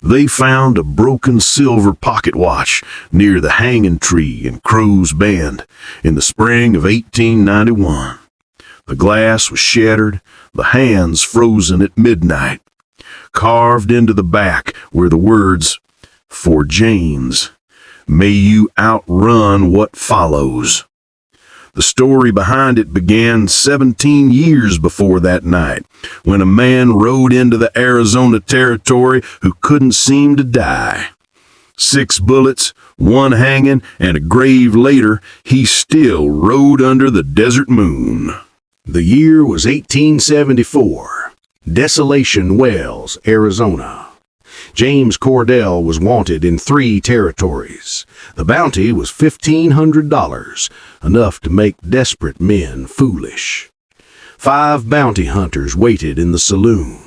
They found a broken silver pocket watch near the hanging tree in Crow's Bend in the spring of 1891. The glass was shattered, the hands frozen at midnight. Carved into the back were the words, "For James, may you outrun what follows." The story behind it began 17 years before that night, when a man rode into the Arizona territory who couldn't seem to die. 6 bullets, 1 hanging, and a grave later, he still rode under the desert moon. The year was 1874. Desolation Wells, Arizona. James Cordell was wanted in 3 territories. The bounty was $1,500, enough to make desperate men foolish. 5 bounty hunters waited in the saloon.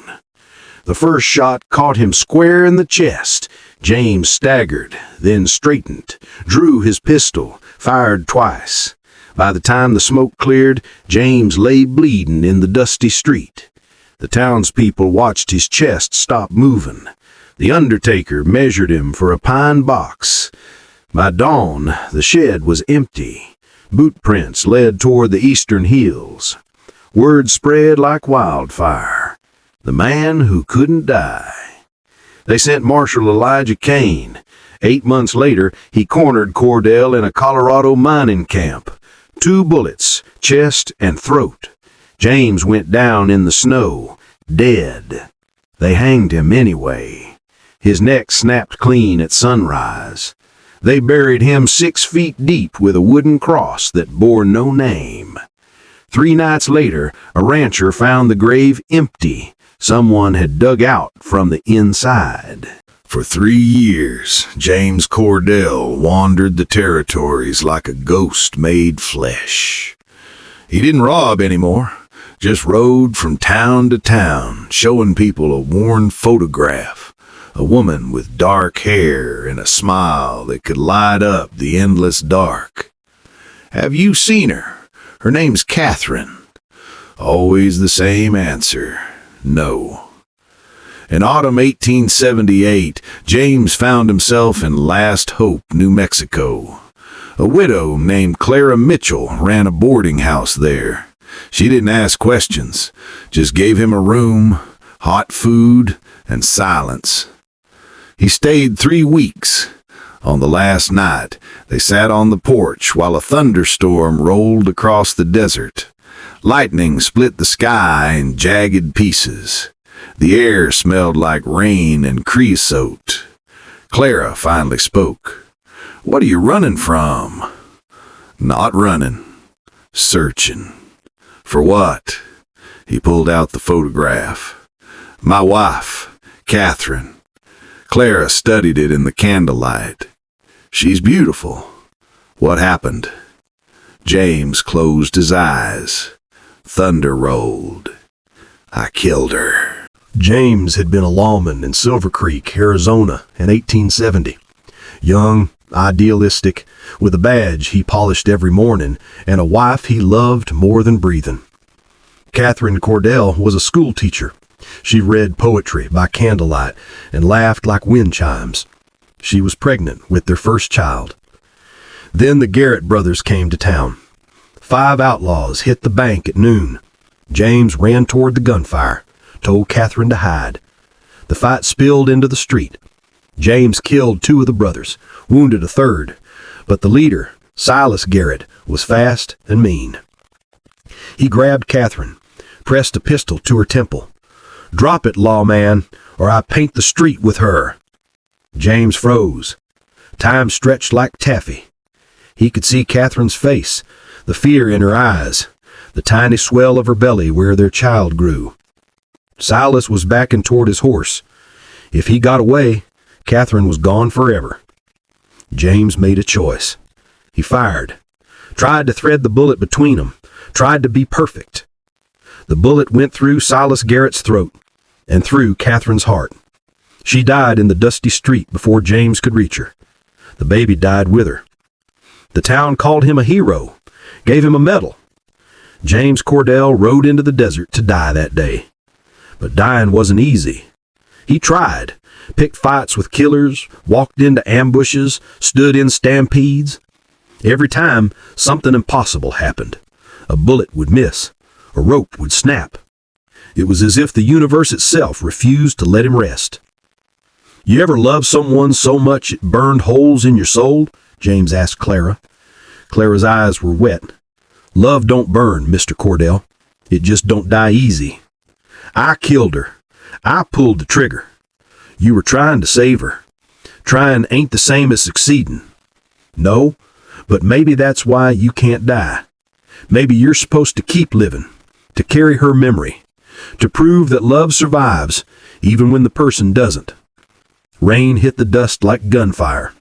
The first shot caught him square in the chest. James staggered, then straightened, drew his pistol, fired twice. By the time the smoke cleared, James lay bleeding in the dusty street. The townspeople watched his chest stop moving. The undertaker measured him for a pine box. By dawn, the shed was empty. Boot prints led toward the eastern hills. Word spread like wildfire. The man who couldn't die. They sent Marshal Elijah Kane. 8 months later, he cornered Cordell in a Colorado mining camp. 2 bullets, chest and throat. James went down in the snow, dead. They hanged him anyway. His neck snapped clean at sunrise. They buried him 6 feet deep with a wooden cross that bore no name. 3 nights later, a rancher found the grave empty. Someone had dug out from the inside. For 3 years, James Cordell wandered the territories like a ghost made flesh. He didn't rob anymore, just rode from town to town, showing people a worn photograph. A woman with dark hair and a smile that could light up the endless dark. "Have you seen her? Her name's Catherine." Always the same answer, no. In autumn 1878, James found himself in Last Hope, New Mexico. A widow named Clara Mitchell ran a boarding house there. She didn't ask questions, just gave him a room, hot food, and silence. He stayed 3 weeks. On the last night, they sat on the porch while a thunderstorm rolled across the desert. Lightning split the sky in jagged pieces. The air smelled like rain and creosote. Clara finally spoke. "What are you running from?" "Not running. Searching." "For what?" He pulled out the photograph. "My wife, Catherine." Clara studied it in the candlelight. "She's beautiful." "What happened?" James closed his eyes. Thunder rolled. "I killed her." James had been a lawman in Silver Creek, Arizona in 1870. Young, idealistic, with a badge he polished every morning and a wife he loved more than breathing. Catherine Cordell was a school teacher. She read poetry by candlelight and laughed like wind chimes. She was pregnant with their first child. Then the Garrett brothers came to town. 5 outlaws hit the bank at noon. James ran toward the gunfire, told Catherine to hide. The fight spilled into the street. James killed 2 of the brothers, wounded a third, but the leader, Silas Garrett, was fast and mean. He grabbed Catherine, pressed a pistol to her temple. "Drop it, lawman, or I paint the street with her." James froze. Time stretched like taffy. He could see Catherine's face, the fear in her eyes, the tiny swell of her belly where their child grew. Silas was backing toward his horse. If he got away, Catherine was gone forever. James made a choice. He fired, tried to thread the bullet between them, tried to be perfect. The bullet went through Silas Garrett's throat and through Catherine's heart. She died in the dusty street before James could reach her. The baby died with her. The town called him a hero, gave him a medal. James Cordell rode into the desert to die that day. But dying wasn't easy. He tried, picked fights with killers, walked into ambushes, stood in stampedes. Every time, something impossible happened. A bullet would miss, a rope would snap. It was as if the universe itself refused to let him rest. "You ever love someone so much it burned holes in your soul?" James asked Clara. Clara's eyes were wet. "Love don't burn, Mr. Cordell. It just don't die easy. I killed her. I pulled the trigger. You were trying to save her. Trying ain't the same as succeeding. No, but maybe that's why you can't die. Maybe you're supposed to keep living, to carry her memory, to prove that love survives even when the person doesn't." Rain hit the dust like gunfire.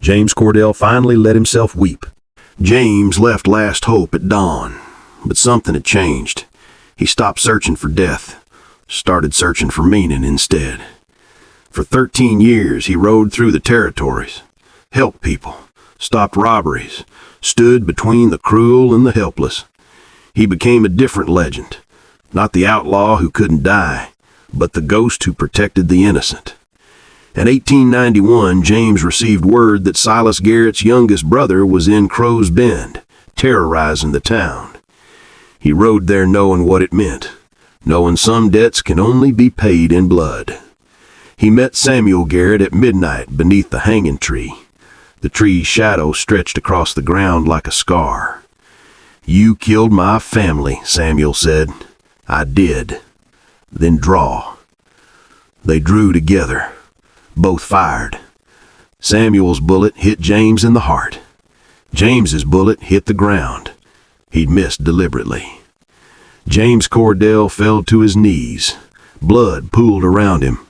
James Cordell finally let himself weep. James left Last Hope at dawn, but something had changed. He stopped searching for death, started searching for meaning instead. For 13 years he rode through the territories, helped people, stopped robberies, stood between the cruel and the helpless. He became a different legend, not the outlaw who couldn't die, but the ghost who protected the innocent. In 1891, James received word that Silas Garrett's youngest brother was in Crow's Bend, terrorizing the town. He rode there knowing what it meant, knowing some debts can only be paid in blood. He met Samuel Garrett at midnight beneath the hanging tree. The tree's shadow stretched across the ground like a scar. "You killed my family," Samuel said. "I did. Then draw." They drew together. Both fired. Samuel's bullet hit James in the heart. James's bullet hit the ground. He'd missed deliberately. James Cordell fell to his knees. Blood pooled around him.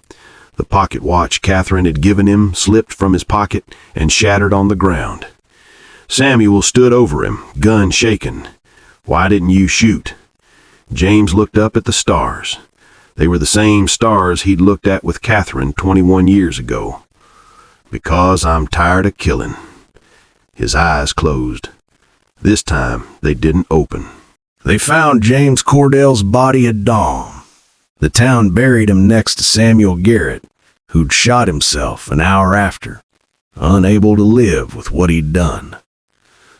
The pocket watch Catherine had given him slipped from his pocket and shattered on the ground. Samuel stood over him, gun shaken. "Why didn't you shoot?" James looked up at the stars. They were the same stars he'd looked at with Catherine 21 years ago. "Because I'm tired of killing." His eyes closed. This time, they didn't open. They found James Cordell's body at dawn. The town buried him next to Samuel Garrett, who'd shot himself an hour after, unable to live with what he'd done.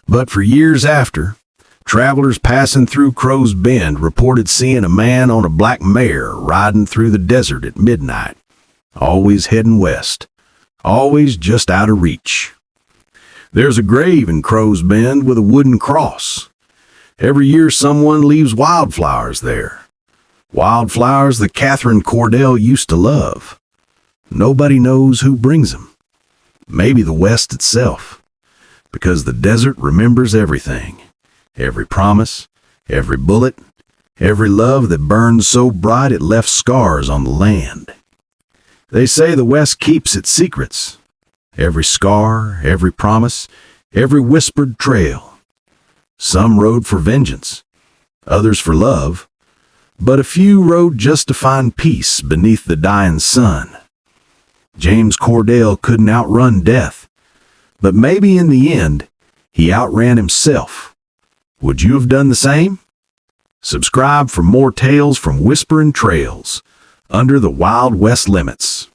But for years after, travelers passing through Crow's Bend reported seeing a man on a black mare riding through the desert at midnight, always heading west, always just out of reach. There's a grave in Crow's Bend with a wooden cross. Every year someone leaves wildflowers there. Wildflowers that Catherine Cordell used to love. Nobody knows who brings them. Maybe the West itself. Because the desert remembers everything. Every promise, every bullet, every love that burned so bright it left scars on the land. They say the West keeps its secrets. Every scar, every promise, every whispered trail. Some rode for vengeance, others for love, but a few rode just to find peace beneath the dying sun. James Cordell couldn't outrun death, but maybe in the end, he outran himself. Would you have done the same? Subscribe for more tales from Whispering Trails, under the Wild West limits.